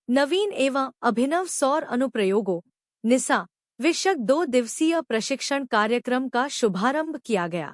नवीन एवं अभिनव सौर अनुप्रयोगों निसा विषयक 2 दिवसीय प्रशिक्षण कार्यक्रम का शुभारंभ किया गया।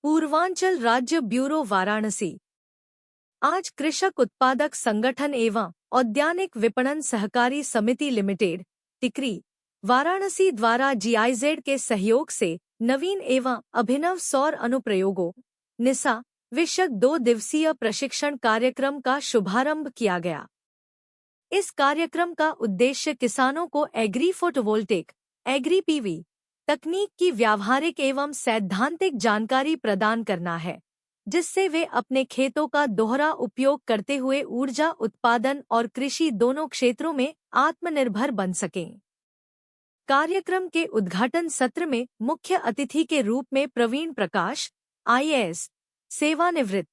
पूर्वांचल राज्य ब्यूरो वाराणसी। आज कृषक उत्पादक संगठन एवं औद्यानिक विपणन सहकारी समिति लिमिटेड टिकरी वाराणसी द्वारा जीआईजेड के सहयोग से नवीन एवं अभिनव सौर अनुप्रयोगों निसा विषयक 2 दिवसीय प्रशिक्षण कार्यक्रम का शुभारंभ किया गया। इस कार्यक्रम का उद्देश्य किसानों को एग्री फोटोवोल्टेक एग्री पीवी तकनीक की व्यावहारिक एवं सैद्धांतिक जानकारी प्रदान करना है, जिससे वे अपने खेतों का दोहरा उपयोग करते हुए ऊर्जा उत्पादन और कृषि दोनों क्षेत्रों में आत्मनिर्भर बन सकें। कार्यक्रम के उद्घाटन सत्र में मुख्य अतिथि के रूप में प्रवीण प्रकाश आईएएस सेवानिवृत्त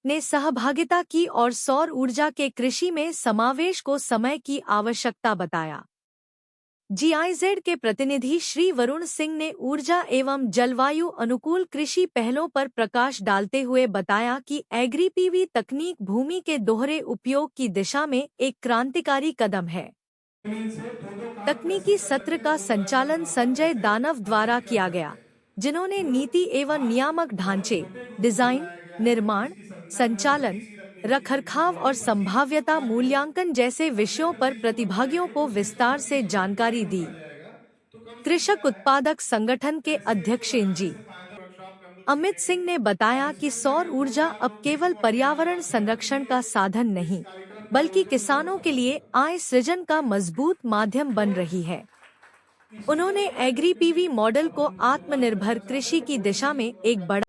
ने सहभागिता की और सौर ऊर्जा के कृषि में समावेश को समय की आवश्यकता बताया। जीआईजेड के प्रतिनिधि श्री वरुण सिंह ने ऊर्जा एवं जलवायु अनुकूल कृषि पहलों पर प्रकाश डालते हुए बताया कि एग्री पीवी तकनीक भूमि के दोहरे उपयोग की दिशा में एक क्रांतिकारी कदम है। तकनीकी सत्र का संचालन संजय दानव द्वारा किया गया, जिन्होंने नीति एवं नियामक ढांचे, डिजाइन, निर्माण, संचालन, रखरखाव और संभाव्यता मूल्यांकन जैसे विषयों पर प्रतिभागियों को विस्तार से जानकारी दी। कृषक उत्पादक संगठन के अध्यक्ष इंजी अमित सिंह ने बताया कि सौर ऊर्जा अब केवल पर्यावरण संरक्षण का साधन नहीं, बल्कि किसानों के लिए आय सृजन का मजबूत माध्यम बन रही है। उन्होंने एग्री पीवी मॉडल को आत्मनिर्भर कृषि की दिशा में एक बड़ा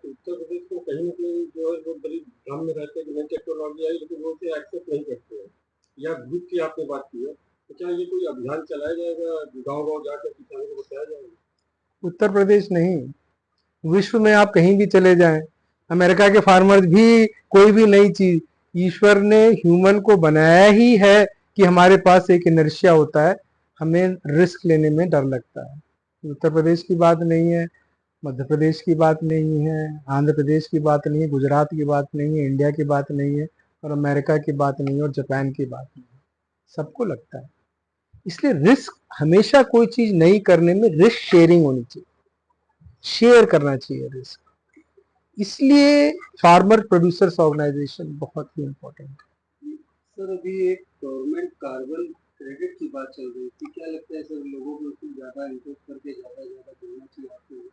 उत्तर प्रदेश को कहीं न कहीं जो है लोग बड़ी भ्रम में रहते हैं कि नई टेक्नोलॉजी आई, लेकिन वो उसे एक्सेप्ट नहीं करते हैं। या ग्रुप की आपने बात की है, तो क्या ये कोई अभियान चलाया जाएगा, गाँव-गाँव जाकर किसानों को बताया जाएगा? उत्तर प्रदेश नहीं, विश्व में आप कहीं भी चले जाएं, अमेरिका के फार्मर्स भी कोई भी नई चीज, ईश्वर ने ह्यूमन को बनाया ही है कि हमारे पास एक इनर्शिया होता है, हमें रिस्क लेने में डर लगता है। उत्तर प्रदेश की बात नहीं है, मध्य प्रदेश की बात नहीं है, आंध्र प्रदेश की बात नहीं है, गुजरात की बात नहीं है, इंडिया की बात नहीं है, और अमेरिका की बात नहीं है, और जापान की बात नहीं है। सबको लगता है। इसलिए रिस्क हमेशा, कोई चीज नई करने में रिस्क शेयरिंग होनी चाहिए, शेयर करना चाहिए रिस्क। इसलिए फार्मर प्रोड्यूसर्स ऑर्गेनाइजेशन बहुत ही इम्पोर्टेंट है। सर, अभी एक गवर्नमेंट कार्बन क्रेडिट की बात चल रही थी, क्या लगता है सर, लोगों को उसमें ज्यादा इंटरेस्ट करके ज्यादा जोड़ना चाहिए आपको?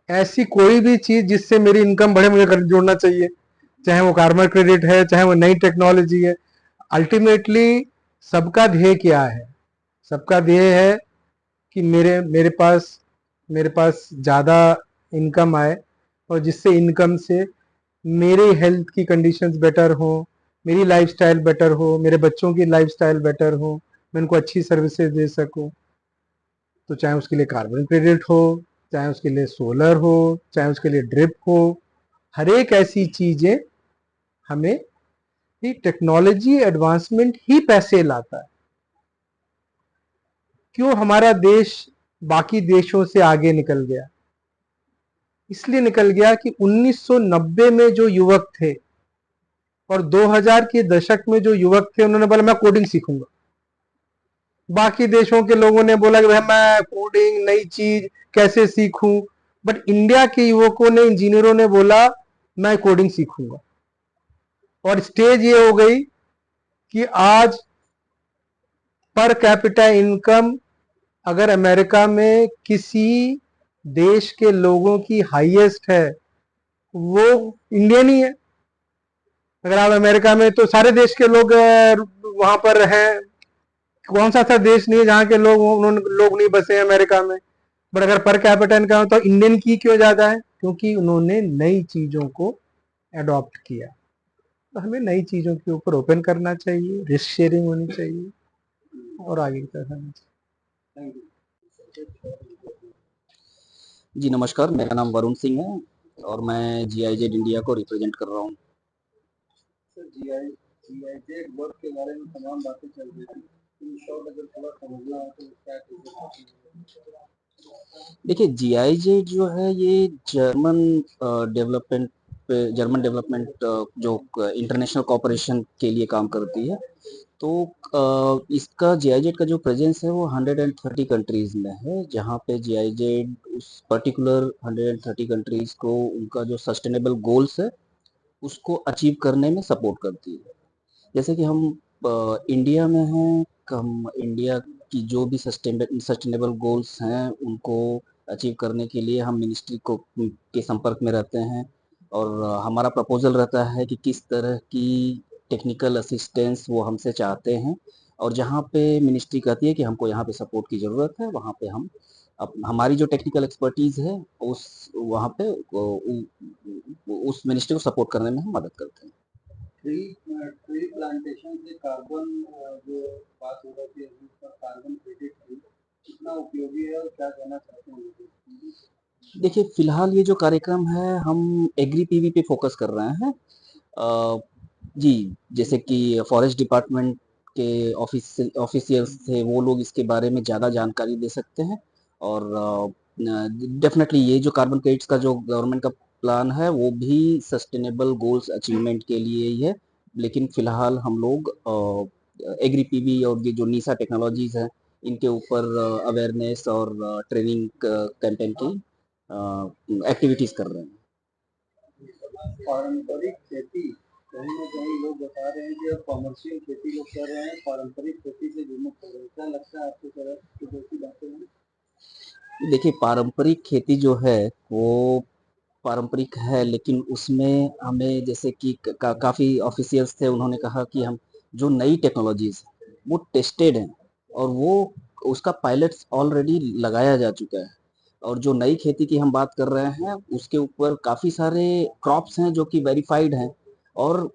ऐसी कोई भी चीज जिससे मेरी इनकम बढ़े, मुझे जोड़ना चाहिए, चाहे वो कार्बन क्रेडिट है, चाहे वो नई टेक्नोलॉजी है। अल्टीमेटली सबका ध्येय क्या है? सबका ध्येय है कि मेरे पास ज्यादा इनकम आए, और जिससे इनकम से मेरे हेल्थ की कंडीशंस बेटर हो, मेरी लाइफस्टाइल बेटर हो, मेरे बच्चों की लाइफस्टाइल बेटर हो, मैं उनको अच्छी सर्विसेज दे सकूं। तो चाहे उसके लिए कार्बन क्रेडिट हो, चाहे उसके लिए सोलर हो, चाहे उसके लिए ड्रिप हो, हर एक ऐसी चीजें हमें, ये टेक्नोलॉजी एडवांसमेंट ही पैसे लाता है। क्यों हमारा देश बाकी देशों से आगे निकल गया? इसलिए निकल गया कि 1990 में जो युवक थे और 2000 के दशक में जो युवक थे, उन्होंने बोला मैं कोडिंग सीखूंगा। बाकी देशों के लोगों ने बोला कि भाई मैं कोडिंग नई चीज कैसे सीखूं, बट इंडिया के युवकों ने, इंजीनियरों ने बोला मैं कोडिंग सीखूंगा। और स्टेज ये हो गई कि आज पर कैपिटा इनकम अगर अमेरिका में किसी देश के लोगों की हाईएस्ट है, वो इंडियन ही है। अगर आप अमेरिका में, तो सारे देश के लोग वहां पर हैं, कौन सा ऐसा देश नहीं है जहां के लोग नहीं बसे हैं अमेरिका में। बट अगर पर कैपिटा इनकम तो इंडियन की क्यों ज्यादा है? क्योंकि उन्होंने नई चीजों को अडॉप्ट किया। तो हमें नई चीजों के ऊपर ओपन करना चाहिए, रिस्क शेयरिंग होनी चाहिए, और आगे की तरफ आना चाहिए। जी नमस्कार, मेरा नाम वरुण सिंह है और मैं जीआईजेड इंडिया को रिप्रेजेंट कर रहा हूँ। सर, जीआईजेड वर्क के बारे में तमाम बातें चल रही थी, इन शॉर्ट अगर थोड़ा समझना हो तो क्या चीजें? देखिए, जीआईजेड जो है ये जर्मन डेवलपमेंट जर्मन डेवलपमेंट जो इंटरनेशनल कोऑपरेशन के लिए काम करती है। तो इसका जीआईजेड का जो प्रेजेंस है वो 130 कंट्रीज में है, जहाँ पे जीआईजेड उस पर्टिकुलर 130 कंट्रीज को उनका जो सस्टेनेबल गोल्स है उसको अचीव करने में सपोर्ट करती है। जैसे कि हम इंडिया में हैं, हम इंडिया की जो भी सस्टेनेबल गोल्स हैं उनको अचीव करने के लिए हम मिनिस्ट्री को के संपर्क में रहते हैं, और हमारा प्रपोजल रहता है कि किस तरह की टेक्निकल असिस्टेंस वो हमसे चाहते हैं, और जहाँ पे मिनिस्ट्री कहती है कि हमको यहाँ पे सपोर्ट की ज़रूरत है, वहाँ पे हम हमारी जो टेक्निकल एक्सपर्टीज़ है उस वहाँ पे उस मिनिस्ट्री को सपोर्ट करने में हम मदद करते हैं। ट्री प्लांटेशन से कार्बन जो बात हो रही है उसका कार्बन क्रेडिट कितना उपयोगी है और क्या कहना चाहते हैं? देखिए, फिलहाल ये जो कार्यक्रम है हम एग्री पीवी पे फोकस कर रहे हैं। जी, जैसे कि फॉरेस्ट डिपार्टमेंट के ऑफिशियल्स थे, वो लोग इसके बारे में ज़्यादा जानकारी दे सकते हैं, और डेफिनेटली ये जो कार्बन क्रेडिट्स का जो गवर्नमेंट का प्लान है वो भी सस्टेनेबल गोल्स अचीवमेंट के लिए ही है, लेकिन फिलहाल हम लोग एग्री पीवी और ये जो नीसा टेक्नोलॉजीज है इनके ऊपर अवेयरनेस और ट्रेनिंग कैंपेन की एक्टिविटीज कर रहे हैं। पारंपरिक खेती कहीं ना कहीं लोग बता रहे हैं कि अब कॉमर्शियल खेती लोग कर रहे हैं, पारंपरिक खेती से विमुख हो रहे हैं, क्या लगता है आपको तरह की जैसी बातें हैं? देखिए, पारंपरिक खेती जो है वो पारंपरिक है, लेकिन उसमें हमें जैसे कि काफ़ी ऑफिशियल्स थे, उन्होंने कहा कि हम जो नई टेक्नोलॉजीज वो टेस्टेड हैं, और वो उसका पायलट्स ऑलरेडी लगाया जा चुका है, और जो नई खेती की हम बात कर रहे हैं उसके ऊपर काफ़ी सारे क्रॉप्स हैं जो कि वेरीफाइड हैं, और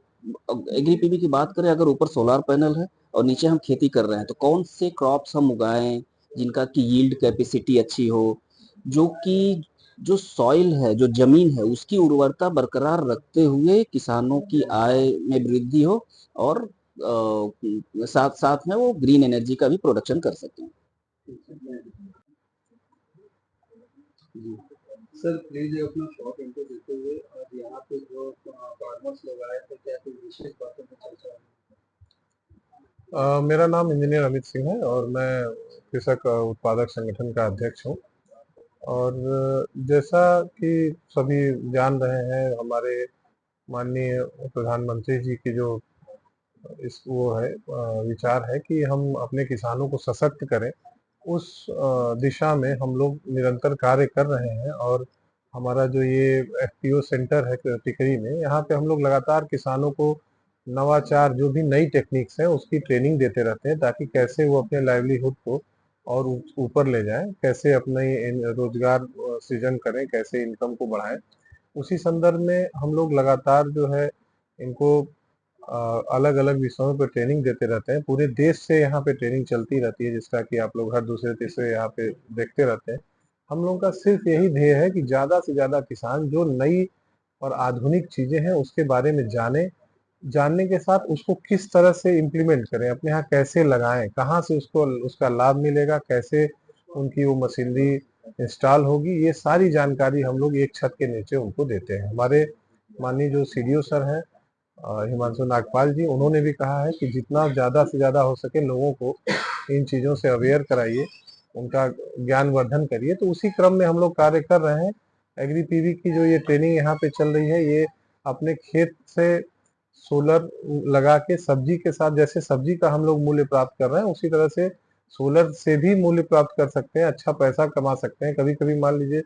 एग्री पीवी की बात करें, अगर ऊपर सोलार पैनल है और नीचे हम खेती कर रहे हैं तो कौन से क्रॉप्स हम उगाएं जिनका की यील्ड कैपेसिटी अच्छी हो, जो कि जो सॉइल है, जो जमीन है, उसकी उर्वरता बरकरार रखते हुए किसानों की आय में वृद्धि हो, और साथ साथ में वो ग्रीन एनर्जी का भी प्रोडक्शन कर सकें। सर प्लीज अपना शॉर्ट इंटरव्यू देते हुए आज यहाँ पे जो फार्मर्स लोग आए थे क्या कोई विशेष बातों पर चर्चा हुई? मेरा नाम इंजीनियर अमित सिंह है और मैं कृषक उत्पादक संगठन का अध्यक्ष हूँ। और जैसा कि सभी जान रहे हैं, हमारे माननीय प्रधानमंत्री जी की जो इस वो है विचार है कि हम अपने किसानों को सशक्त करें, उस दिशा में हम लोग निरंतर कार्य कर रहे हैं। और हमारा जो ये एफपीओ सेंटर है टिकरी में, यहाँ पे हम लोग लगातार किसानों को नवाचार जो भी नई टेक्निक्स है उसकी ट्रेनिंग देते रहते हैं, ताकि कैसे वो अपने लाइवलीहुड को और ऊपर ले जाएं, कैसे अपने रोजगार सृजन करें, कैसे इनकम को बढ़ाएं। उसी संदर्भ में हम लोग लगातार जो है इनको अलग अलग विषयों पर ट्रेनिंग देते रहते हैं। पूरे देश से यहाँ पे ट्रेनिंग चलती रहती है, जिसका कि आप लोग हर दूसरे तीसरे यहाँ पे देखते रहते हैं। हम लोगों का सिर्फ यही ध्येय है कि ज़्यादा से ज़्यादा किसान जो नई और आधुनिक चीज़ें हैं उसके बारे में जाने, जानने के साथ उसको किस तरह से इम्प्लीमेंट करें, अपने यहाँ कैसे लगाएं, कहाँ से उसको उसका लाभ मिलेगा, कैसे उनकी वो मशीनरी इंस्टॉल होगी, ये सारी जानकारी हम लोग एक छत के नीचे उनको देते हैं। हमारे माननीय जो सीडीओ सर हैं हिमांशु नागपाल जी, उन्होंने भी कहा है कि जितना ज़्यादा से ज़्यादा हो सके लोगों को इन चीज़ों से अवेयर कराइए, उनका ज्ञानवर्धन करिए। तो उसी क्रम में हम लोग कार्य कर रहे हैं। एग्री पीवी की जो ये ट्रेनिंग यहाँ पे चल रही है, ये अपने खेत से सोलर लगा के सब्जी के साथ, जैसे सब्जी का हम लोग मूल्य प्राप्त कर रहे हैं, उसी तरह से सोलर से भी मूल्य प्राप्त कर सकते हैं, अच्छा पैसा कमा सकते हैं। कभी कभी मान लीजिए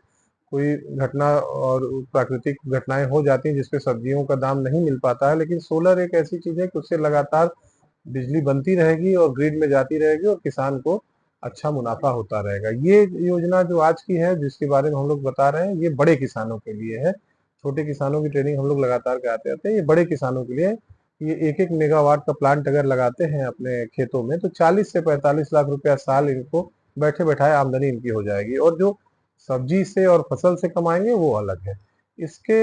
कोई घटना और प्राकृतिक घटनाएं हो जाती हैं जिसपे सब्जियों का दाम नहीं मिल पाता है, लेकिन सोलर एक ऐसी चीज है कि उससे लगातार बिजली बनती रहेगी और ग्रिड में जाती रहेगी और किसान को अच्छा मुनाफा होता रहेगा। ये योजना जो आज की है, जिसके बारे में हम लोग बता रहे हैं, ये बड़े किसानों के लिए है। छोटे किसानों की ट्रेनिंग हम लोग लगातार कराते रहते हैं, ये बड़े किसानों के लिए। ये 1-1 मेगावाट का प्लांट अगर लगाते हैं अपने खेतों में तो 40 से 45 लाख रुपया साल इनको बैठे बैठाए आमदनी इनकी हो जाएगी। और जो सब्जी से और फसल से कमाएंगे वो अलग है। इसके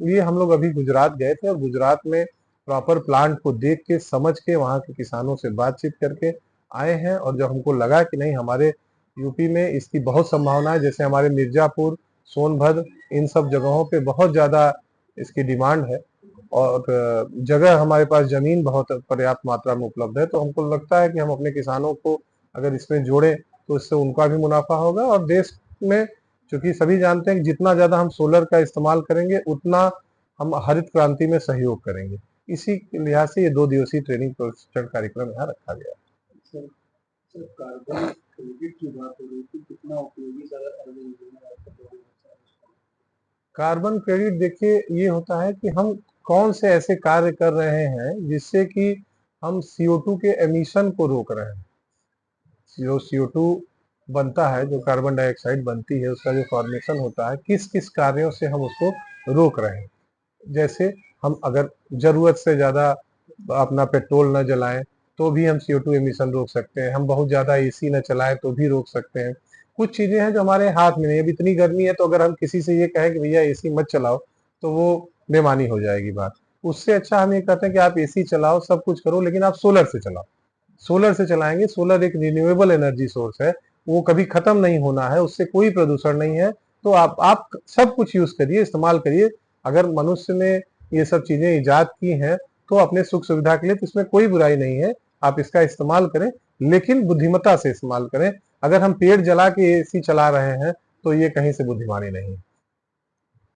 लिए हम लोग अभी गुजरात गए थे और गुजरात में प्रॉपर प्लांट को देख के समझ के वहाँ के किसानों से बातचीत करके आए हैं। और जब हमको लगा कि नहीं, हमारे यूपी में इसकी बहुत संभावना है, जैसे हमारे मिर्जापुर, सोनभद्र, इन सब जगहों पे बहुत ज़्यादा इसकी डिमांड है और जगह हमारे पास जमीन बहुत पर्याप्त मात्रा में उपलब्ध है, तो हमको लगता है कि हम अपने किसानों को अगर इसमें जोड़ें तो इससे उनका भी मुनाफा होगा और देश में, चूंकि सभी जानते हैं कि जितना ज्यादा हम सोलर का इस्तेमाल करेंगे उतना हम हरित क्रांति में सहयोग करेंगे। इसी लिहाज से ये 2 दिवसीय ट्रेनिंग प्रशिक्षण कार्यक्रम यहाँ रखा गया। सर सर कार्बन क्रेडिट की बात हो रही थी, कितना उपयोगी सर अगले महीने में आपको दोगे? कार्बन क्रेडिट देखिए ये होता है कि हम कौन से ऐसे कार्य कर रहे हैं जिससे कि हम CO2 के एमिशन को रोक रहे हैं। जो CO2 बनता है, जो कार्बन डाइऑक्साइड बनती है, उसका जो फॉर्मेशन होता है, किस किस कार्यों से हम उसको रोक रहे हैं। जैसे हम अगर जरूरत से ज्यादा अपना पेट्रोल न जलाएं तो भी हम CO2 एमिशन रोक सकते हैं। हम बहुत ज्यादा AC न चलाएं तो भी रोक सकते हैं। कुछ चीजें हैं जो हमारे हाथ में नहीं है। अब इतनी गर्मी है तो अगर हम किसी से ये कहें कि भैया AC मत चलाओ तो वो बेमानी हो जाएगी बात। उससे अच्छा हम ये कहते हैं कि आप AC चलाओ, सब कुछ करो, लेकिन आप सोलर से चलाओ। सोलर से चलाएंगे, सोलर एक रिन्यूएबल एनर्जी सोर्स है, वो कभी खत्म नहीं होना है, उससे कोई प्रदूषण नहीं है। तो आप सब कुछ यूज करिए, इस्तेमाल करिए। अगर मनुष्य ने ये सब चीजें इजाद की हैं तो अपने सुख सुविधा के लिए, तो इसमें कोई बुराई नहीं है। आप इसका इस्तेमाल करें, लेकिन बुद्धिमत्ता से इस्तेमाल करें। अगर हम पेड़ जला के AC चला रहे हैं तो ये कहीं से बुद्धिमानी नहीं है।